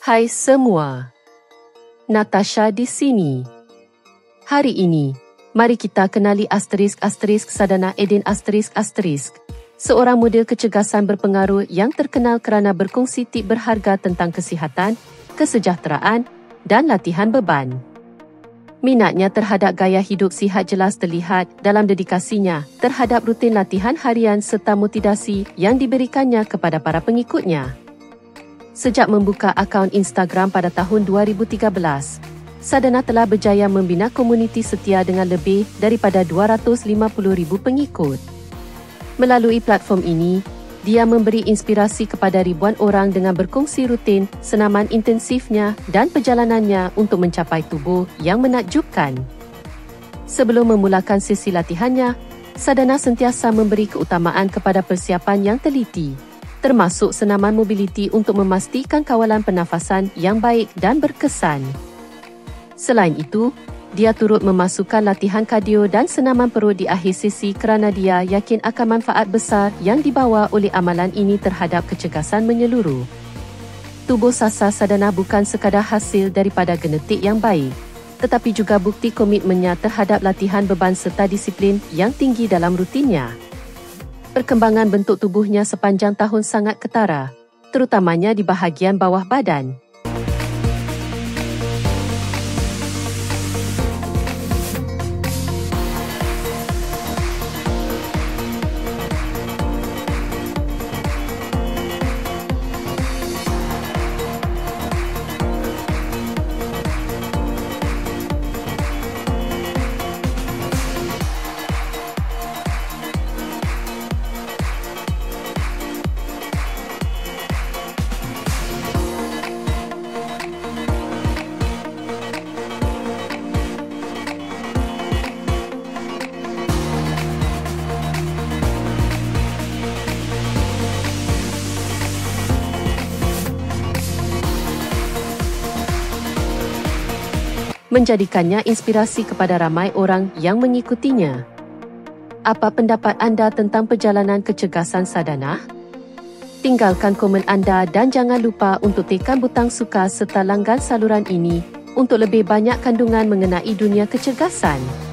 Hai semua, Natasha di sini. Hari ini, mari kita kenali Sadana Eden seorang model kecergasan berpengaruh yang terkenal kerana berkongsi tip berharga tentang kesihatan, kesejahteraan dan latihan beban. Minatnya terhadap gaya hidup sihat jelas terlihat dalam dedikasinya terhadap rutin latihan harian serta motivasi yang diberikannya kepada para pengikutnya. Sejak membuka akaun Instagram pada tahun 2013, Sadana telah berjaya membina komuniti setia dengan lebih daripada 250,000 pengikut. Melalui platform ini, dia memberi inspirasi kepada ribuan orang dengan berkongsi rutin senaman intensifnya dan perjalanannya untuk mencapai tubuh yang menakjubkan. Sebelum memulakan sesi latihannya, Sadana sentiasa memberi keutamaan kepada persiapan yang teliti, termasuk senaman mobiliti untuk memastikan kawalan pernafasan yang baik dan berkesan. Selain itu, dia turut memasukkan latihan kardio dan senaman perut di akhir sesi kerana dia yakin akan manfaat besar yang dibawa oleh amalan ini terhadap kecergasan menyeluruh. Tubuh Sasa Sadana bukan sekadar hasil daripada genetik yang baik, tetapi juga bukti komitmennya terhadap latihan beban serta disiplin yang tinggi dalam rutinnya. Perkembangan bentuk tubuhnya sepanjang tahun sangat ketara, terutamanya di bahagian bawah badan. Menjadikannya inspirasi kepada ramai orang yang mengikutinya. Apa pendapat anda tentang perjalanan kecergasan Sadana? Tinggalkan komen anda dan jangan lupa untuk tekan butang suka serta langgan saluran ini untuk lebih banyak kandungan mengenai dunia kecergasan.